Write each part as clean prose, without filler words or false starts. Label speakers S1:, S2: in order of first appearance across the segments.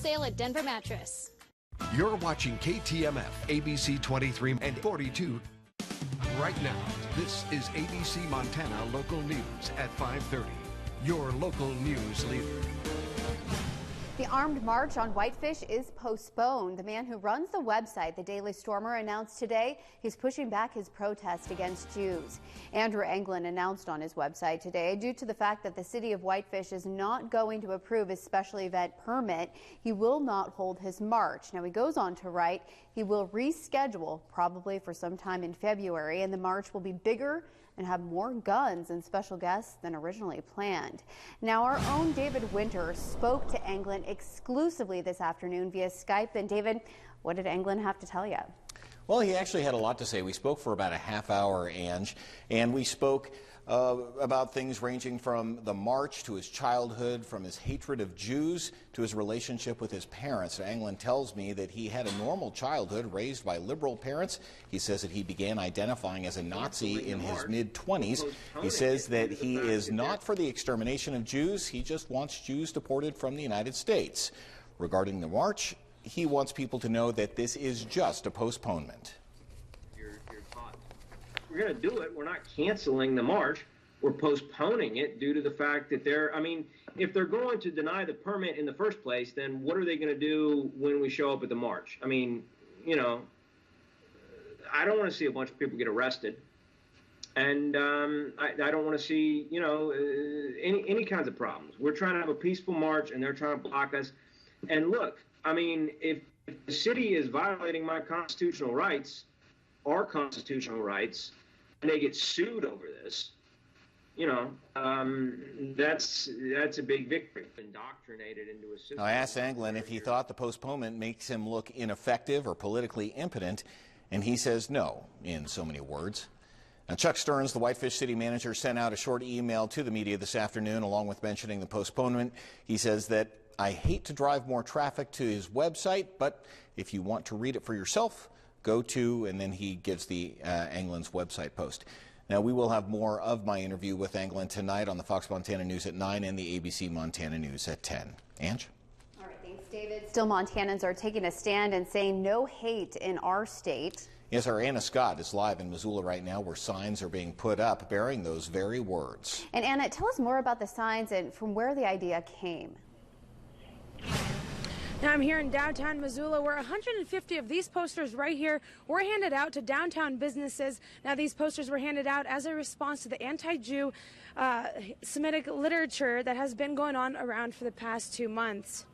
S1: sale at Denver Mattress.
S2: You're watching Ktmf ABC 23 and 42. Right now, this is ABC Montana Local News at 5:30. Your local news leader.
S3: The armed march on Whitefish is postponed. The man who runs the website, The Daily Stormer, announced today he's pushing back his protest against Jews. Andrew Anglin announced on his website today, due to the fact that the city of Whitefish is not going to approve his special event permit, he will not hold his march. Now, he goes on to write he will reschedule probably for sometime in February, and the march will be bigger and have more guns and special guests than originally planned. Now, our own David Winter spoke to Anglin exclusively this afternoon via Skype. And David, what did Anglin have to tell you?
S4: Well, he actually had a lot to say. We spoke for about a half hour, Ange, and we spoke about things ranging from the march to his childhood, from his hatred of Jews to his relationship with his parents. Anglin tells me that he had a normal childhood raised by liberal parents. He says that he began identifying as a Nazi in his mid-20s. He says that he is not for the extermination of Jews. He just wants Jews deported from the United States. Regarding the march, he wants people to know that this is just a postponement.
S5: We're going to do it. We're not canceling the march. We're postponing it due to the fact that if they're going to deny the permit in the first place, then what are they going to do when we show up at the march? I mean, you know, I don't want to see a bunch of people get arrested. And I don't want to see, you know, any kinds of problems. We're trying to have a peaceful march, and they're trying to block us. And look, I mean, if the city is violating my constitutional rights, our constitutional rights, and they get sued over this, you know, that's a big victory. Indoctrinated into a system.
S4: I asked Anglin if he thought the postponement makes him look ineffective or politically impotent, and he says no, in so many words. Now, Chuck Stearns, the Whitefish city manager, sent out a short email to the media this afternoon, along with mentioning the postponement. He says that, I hate to drive more traffic to his website, but if you want to read it for yourself, go to, and then he gives the Anglin's website post. Now, we will have more of my interview with Anglin tonight on the Fox Montana News at 9 and the ABC Montana News at 10. Ange?
S3: All right, thanks, David. Still, Montanans are taking a stand and saying no hate in our state.
S4: Yes, our Anna Scott is live in Missoula right now, where signs are being put up bearing those very words.
S3: And Anna, tell us more about the signs and from where the idea came.
S6: Now I'm here in downtown Missoula, where 150 of these posters right here were handed out to downtown businesses. Now, these posters were handed out as a response to the anti-Jew Semitic literature that has been going on around for the past 2 months.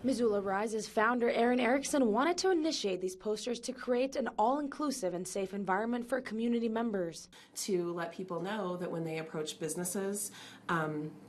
S6: Missoula Rise's founder, Aaron Erickson, wanted to initiate these posters to create an all-inclusive and safe environment for community members.
S7: To let people know that when they approach businesses,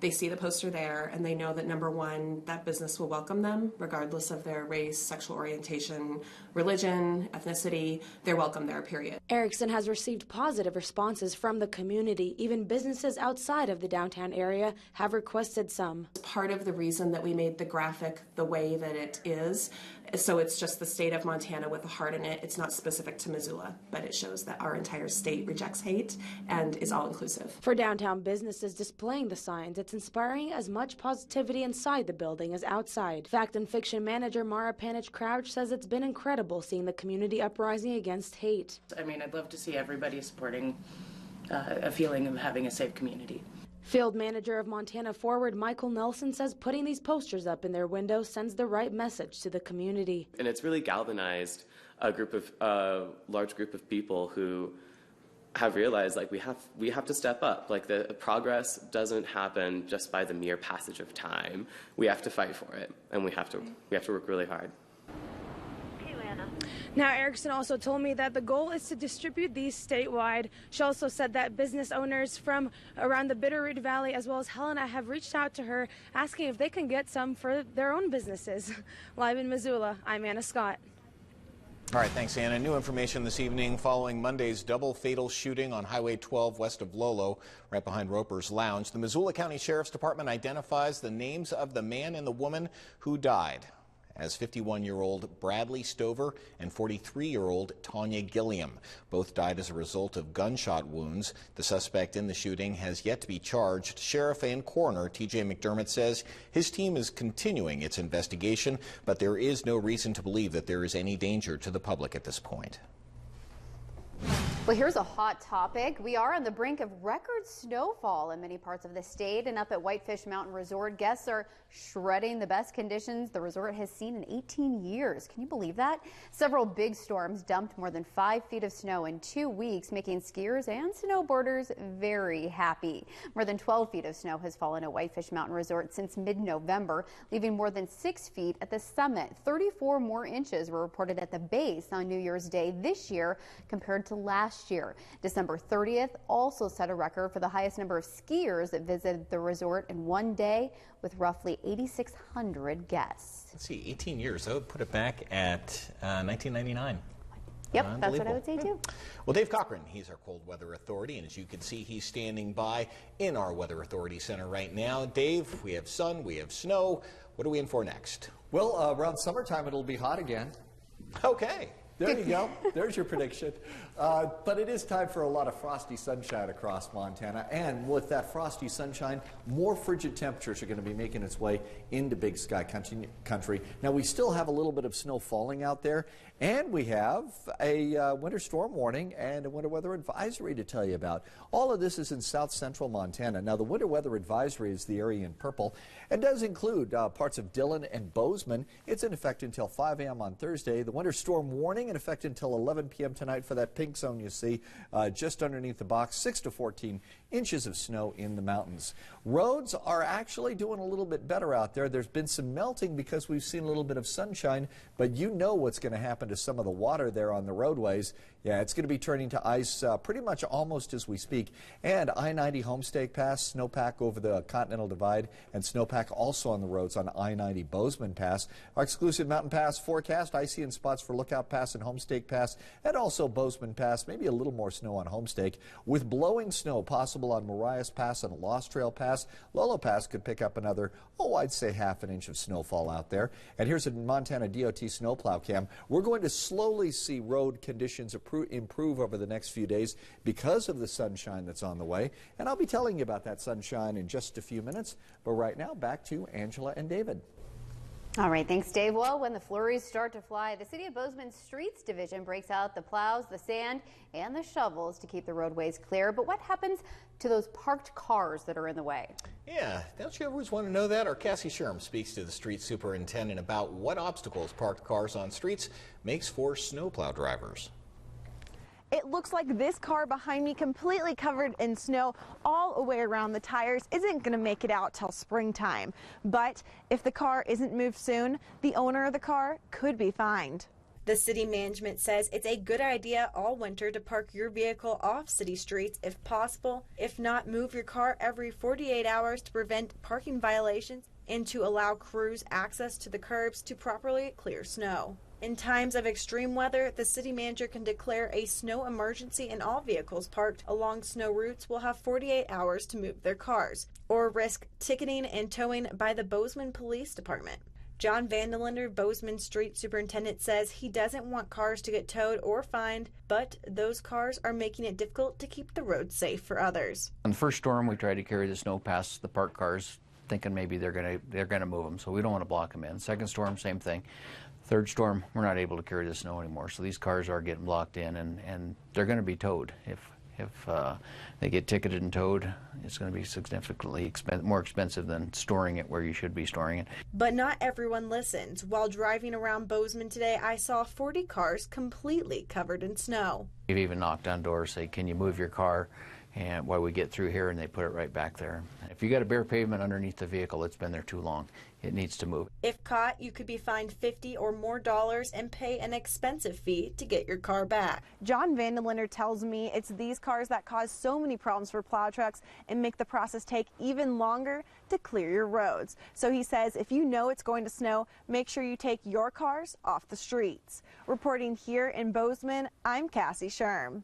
S7: they see the poster there and they know that, number one, that business will welcome them regardless of their race, sexual orientation, religion, ethnicity. They're welcome there, period.
S6: Erickson has received positive responses from the community. Even businesses outside of the downtown area have requested some.
S7: Part of the reason that we made the graphic the way that it is, so it's just the state of Montana with a heart in it. It's not specific to Missoula, but it shows that our entire state rejects hate and is all-inclusive.
S6: For downtown businesses displaying the signs, it's inspiring as much positivity inside the building as outside. Fact and Fiction manager Mara Panich-Crouch says it's been incredible seeing the community uprising against hate.
S8: I mean, I'd love to see everybody supporting a feeling of having a safe community.
S6: Field manager of Montana Forward, Michael Nelson, says putting these posters up in their windows sends the right message to the community.
S9: And it's really galvanized a large group of people who have realized, like, we have to step up. Like, the progress doesn't happen just by the mere passage of time. We have to fight for it, and we have to work really hard.
S6: Now, Erickson also told me that the goal is to distribute these statewide. She also said that business owners from around the Bitterroot Valley as well as Helena have reached out to her asking if they can get some for their own businesses. Live in Missoula, I'm Anna Scott.
S4: All right, thanks, Anna. New information this evening following Monday's double fatal shooting on Highway 12 west of Lolo, right behind Roper's Lounge. The Missoula County Sheriff's Department identifies the names of the man and the woman who died. as 51-year-old Bradley Stover and 43-year-old Tanya Gilliam. Both died as a result of gunshot wounds. The suspect in the shooting has yet to be charged. Sheriff and coroner T.J. McDermott says his team is continuing its investigation, but there is no reason to believe that there is any danger to the public at this point.
S3: Well, here's a hot topic. We are on the brink of record snowfall in many parts of the state, and up at Whitefish Mountain Resort, guests are shredding the best conditions the resort has seen in 18 years. Can you believe that? Several big storms dumped more than 5 feet of snow in 2 weeks, making skiers and snowboarders very happy. More than 12 feet of snow has fallen at Whitefish Mountain Resort since mid-November, leaving more than 6 feet at the summit. 34 more inches were reported at the base on New Year's Day this year compared to last year. December 30th also set a record for the highest number of skiers that visited the resort in one day, with roughly 8,600 guests.
S4: Let's see, 18 years. That would put it back at 1999.
S3: Yep, that's what I would say too.
S4: Well, Dave Cochran, he's our cold weather authority, and as you can see, he's standing by in our Weather Authority Center right now. Dave, we have sun, we have snow. What are we in for next?
S1: Well, around summertime, it'll be hot again.
S4: Okay.
S1: There you go. There's your prediction. But it is time for a lot of frosty sunshine across Montana. And with that frosty sunshine, more frigid temperatures are going to be making its way into Big Sky country. Now, we still have a little bit of snow falling out there. And we have a winter storm warning and a winter weather advisory to tell you about. All of this is in south central Montana. Now, the winter weather advisory is the area in purple and does include parts of Dillon and Bozeman. It's in effect until 5 a.m. on Thursday. The winter storm warning in effect until 11 p.m. tonight for that pink zone you see just underneath the box. 6 to 14 inches of snow in the mountains. Roads are actually doing a little bit better out there. There's been some melting because we've seen a little bit of sunshine, but you know what's going to happen to some of the water there on the roadways. Yeah, it's going to be turning to ice pretty much almost as we speak. And I-90 Homestake Pass, snowpack over the Continental Divide, and snowpack also on the roads on I-90 Bozeman Pass. Our exclusive Mountain Pass forecast, icy in spots for Lookout Pass and Homestake Pass, and also Bozeman Pass, maybe a little more snow on Homestake, with blowing snow possible on Marias Pass and Lost Trail Pass. Lolo Pass could pick up another, I'd say ½ an inch of snowfall out there. And here's a Montana DOT snowplow cam. We're going to slowly see road conditions improve over the next few days because of the sunshine that's on the way. And I'll be telling you about that sunshine in just a few minutes. But right now, back to Angela and David.
S3: All right, thanks, Dave. Well, when the flurries start to fly, the City of Bozeman Streets Division breaks out the plows, the sand, and the shovels to keep the roadways clear. But what happens to those parked cars that are in the way?
S4: Yeah, don't you always want to know that? Our Cassie Sherm speaks to the street superintendent about what obstacles parked cars on streets makes for snowplow drivers.
S10: It looks like this car behind me, completely covered in snow all the way around the tires, isn't going to make it out till springtime. But if the car isn't moved soon, the owner of the car could be fined.
S11: The city management says it's a good idea all winter to park your vehicle off city streets if possible. If not, move your car every 48 hours to prevent parking violations and to allow crews access to the curbs to properly clear snow. In times of extreme weather, the city manager can declare a snow emergency, and all vehicles parked along snow routes will have 48 hours to move their cars or risk ticketing and towing by the Bozeman Police Department. John Vandelender, Bozeman Street Superintendent, says he doesn't want cars to get towed or fined, but those cars are making it difficult to keep the roads safe for others.
S12: On the first storm, we tried to carry the snow past the parked cars, thinking maybe they're gonna move them, so we don't want to block them in. Second storm, same thing. Third storm, we're not able to carry the snow anymore, so these cars are getting blocked in, and they're going to be towed. If they get ticketed and towed, it's going to be significantly more expensive than storing it where you should be storing it.
S11: But not everyone listens. While driving around Bozeman today, I saw 40 cars completely covered in snow.
S12: We've even knocked on doors, say, can you move your car and while we get through here, and they put it right back there. If you got a bare pavement underneath the vehicle, it's been there too long. It needs to move.
S11: If caught, you could be fined $50 or more and pay an expensive fee to get your car back.
S10: John Vandelender tells me it's these cars that cause so many problems for plow trucks and make the process take even longer to clear your roads. So he says if you know it's going to snow, make sure you take your cars off the streets. Reporting here in Bozeman, I'm Cassie Sherm.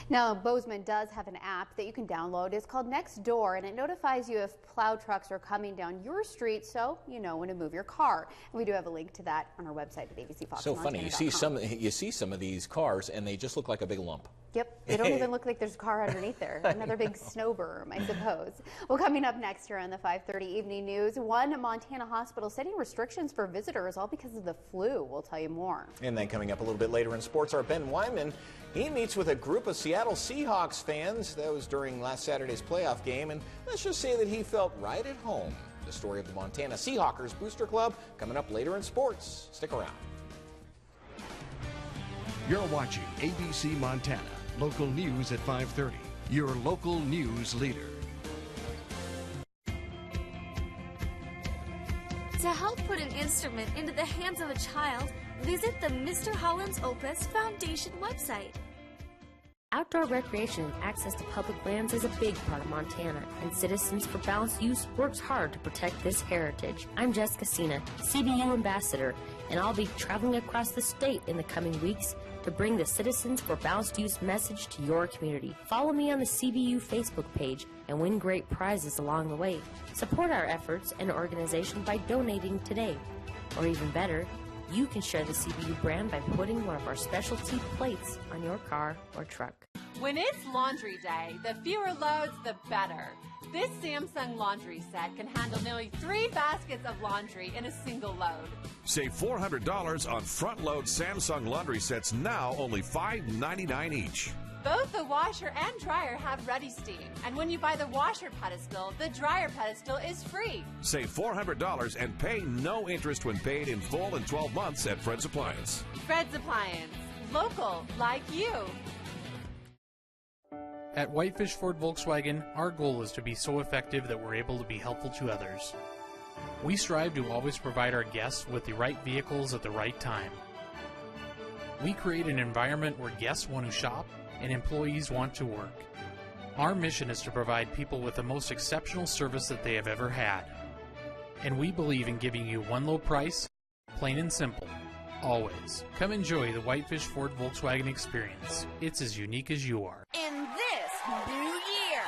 S3: Now, Bozeman does have an app that you can download. It's called Next Door, and it notifies you if plow trucks are coming down your street, so you know when to move your car. And we do have a link to that on our website at abcfoxmontana.com.
S4: So funny. You see some of these cars, and they just look like a big lump.
S3: Yep, they don't even look like there's a car underneath there. Another big snow berm, I suppose. Well, coming up next here on the 5:30 Evening News, one Montana hospital setting restrictions for visitors, all because of the flu. We'll tell you more.
S4: And then coming up a little bit later in sports, our Ben Wyman, he meets with a group of Seattle Seahawks fans. That was during last Saturday's playoff game, and let's just say that he felt right at home. The story of the Montana Seahawkers Booster Club coming up later in sports. Stick around.
S2: You're watching ABC Montana. Local news at 5:30. Your local news leader.
S13: To help put an instrument into the hands of a child, visit the Mr. Holland's Opus Foundation website.
S14: Outdoor recreation and access to public lands is a big part of Montana, and Citizens for Balanced Use works hard to protect this heritage. I'm Jessica Cena, CBU Ambassador, and I'll be traveling across the state in the coming weeks to bring the Citizens for Balanced Use message to your community. Follow me on the CBU Facebook page and win great prizes along the way. Support our efforts and organization by donating today. Or even better, you can share the CBU brand by putting one of our specialty plates on your car or truck.
S15: When it's laundry day, the fewer loads, the better. This Samsung laundry set can handle nearly 3 baskets of laundry in a single load.
S16: Save $400 on front-load Samsung laundry sets, now only $5.99 each.
S15: Both the washer and dryer have Ready Steam, and when you buy the washer pedestal, the dryer pedestal is free.
S16: Save $400 and pay no interest when paid in full in 12 months at Fred's Appliance.
S15: Fred's Appliance, local like you.
S17: At Whitefish Ford Volkswagen, our goal is to be so effective that we're able to be helpful to others. We strive to always provide our guests with the right vehicles at the right time. We create an environment where guests want to shop and employees want to work. Our mission is to provide people with the most exceptional service that they have ever had. And we believe in giving you one low price, plain and simple, always. Come enjoy the Whitefish Ford Volkswagen experience. It's as unique as you are.
S13: In this new year,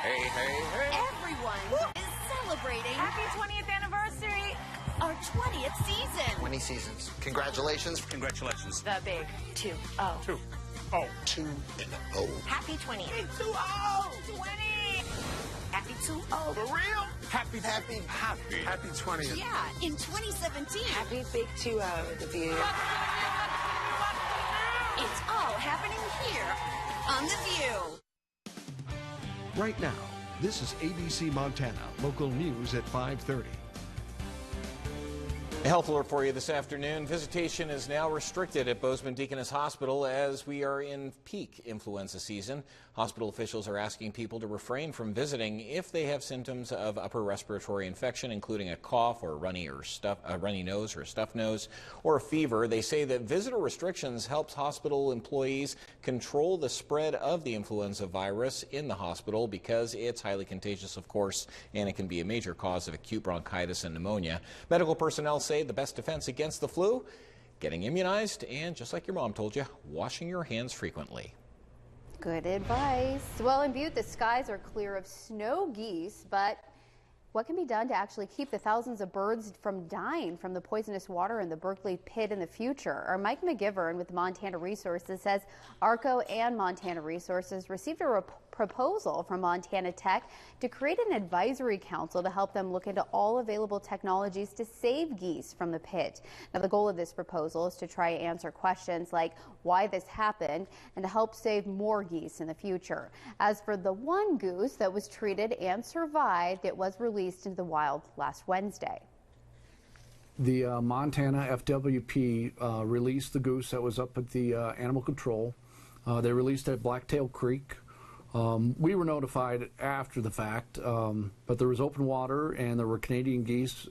S13: everyone is celebrating
S15: Happy 20th anniversary!
S13: Our 20th season.
S18: 20 seasons. Congratulations.
S19: Congratulations.
S13: The big 2-0.
S19: 2-0.
S18: 2-0.
S13: Happy 20th.
S15: 2-0! 20!
S13: Happy 2-0.
S18: For real?
S19: Happy 20th.
S13: Yeah, in 2017.
S20: Happy big 2-0 at the View.
S13: It's all happening here on The View.
S2: Right now, this is ABC Montana. Local news at 5:30.
S4: A health alert for you this afternoon. Visitation is now restricted at Bozeman Deaconess Hospital as we are in peak influenza season. Hospital officials are asking people to refrain from visiting if they have symptoms of upper respiratory infection, including a cough or a runny nose or a stuffed nose or a fever. They say that visitor restrictions helps hospital employees control the spread of the influenza virus in the hospital because it's highly contagious, of course, and it can be a major cause of acute bronchitis and pneumonia. Medical personnel say the best defense against the flu, getting immunized, and just like your mom told you, washing your hands frequently.
S3: Good advice. Well, in Butte, the skies are clear of snow geese, but what can be done to actually keep the thousands of birds from dying from the poisonous water in the Berkeley pit in the future? Our Mike McGivern with Montana Resources says ARCO and Montana Resources received a proposal from Montana Tech to create an advisory council to help them look into all available technologies to save geese from the pit. Now, the goal of this proposal is to try to answer questions like why this happened and to help save more geese in the future. As for the one goose that was treated and survived, it was released into the wild last Wednesday.
S21: The Montana FWP released the goose that was up at the animal control. They released it at Blacktail Creek. We were notified after the fact, but there was open water and there were Canadian geese.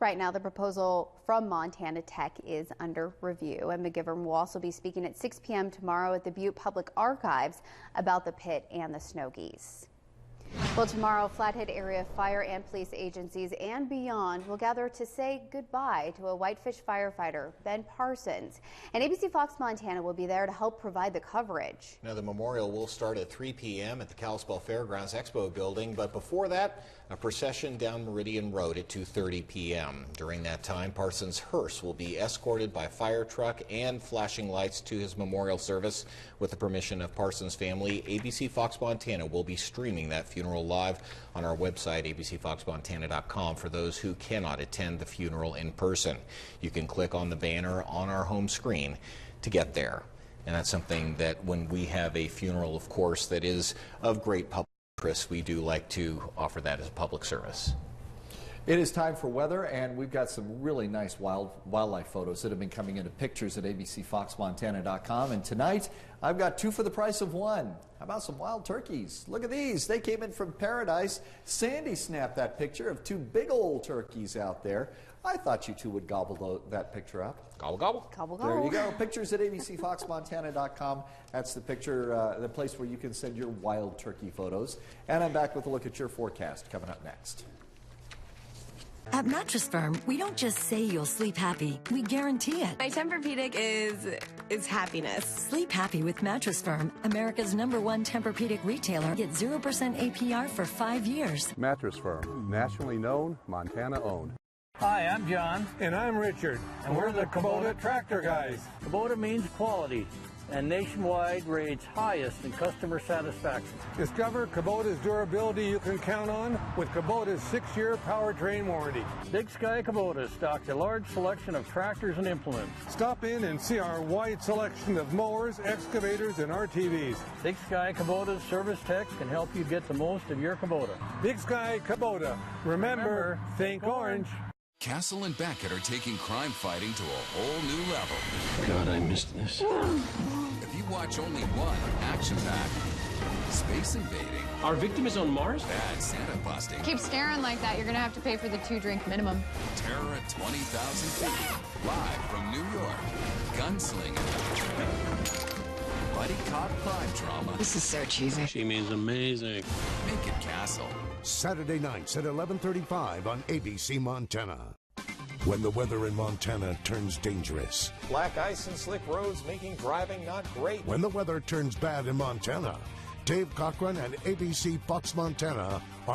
S3: Right now, the proposal from Montana Tech is under review, and McGivern will also be speaking at 6 p.m. tomorrow at the Butte Public Archives about the pit and the snow geese. Well, tomorrow, Flathead area fire and police agencies and beyond will gather to say goodbye to a Whitefish firefighter, Ben Parsons. And ABC Fox Montana will be there to help provide the coverage.
S4: Now, the memorial will start at 3 p.m. at the Kalispell Fairgrounds Expo building, but before that, a procession down Meridian Road at 2:30 p.m. During that time, Parsons' hearse will be escorted by fire truck and flashing lights to his memorial service. With the permission of Parsons' family, ABC Fox Montana will be streaming that funeral live on our website, abcfoxmontana.com, for those who cannot attend the funeral in person. You can click on the banner on our home screen to get there. And that's something that when we have a funeral, of course, that is of great public interest, we do like to offer that as a public service.
S1: It is time for weather, and we've got some really nice wildlife photos that have been coming into pictures at abcfoxmontana.com. And tonight, I've got 2 for the price of 1. How about some wild turkeys? Look at these. They came in from paradise. Sandy snapped that picture of 2 big old turkeys out there. I thought you two would gobble that picture up.
S4: Gobble, gobble.
S3: Gobble, gobble.
S1: There you go. Pictures at abcfoxmontana.com. That's the picture, the place where you can send your wild turkey photos. And I'm back with a look at your forecast coming up next.
S5: At Mattress Firm, we don't just say you'll sleep happy, we guarantee it.
S22: My Tempur-Pedic is happiness.
S5: Sleep happy with Mattress Firm, America's #1 Tempur-Pedic retailer. Get 0% APR for 5 years.
S23: Mattress Firm, nationally known, Montana owned.
S24: Hi, I'm John.
S25: And I'm Richard.
S24: And we're the Kubota Tractor Guys.
S25: Kubota means quality, and nationwide rates highest in customer satisfaction. Discover Kubota's durability you can count on with Kubota's 6-year powertrain warranty.
S24: Big Sky Kubota stocks a large selection of tractors and implements.
S25: Stop in and see our wide selection of mowers, excavators, and RTVs.
S24: Big Sky Kubota's service techs can help you get the most of your Kubota.
S25: Big Sky Kubota. Remember, think orange.
S26: Castle and Beckett are taking crime fighting to a whole new level.
S27: God, I missed this.
S26: If you watch only one action-packed, space invading,
S27: our victim is on Mars?
S26: Bad Santa busting.
S28: Keep staring like that, you're gonna have to pay for the 2-drink minimum.
S26: Terror at 20,000 feet. Live from New York. Gunslinging. Buddy cop crime drama.
S28: This is so cheesy.
S27: She means amazing.
S26: Make it Castle.
S29: Saturday nights at 11:35 on ABC Montana. When the weather in Montana turns dangerous.
S4: Black ice and slick roads making driving not great.
S29: When the weather turns bad in Montana, Dave Cochran and ABC Fox Montana are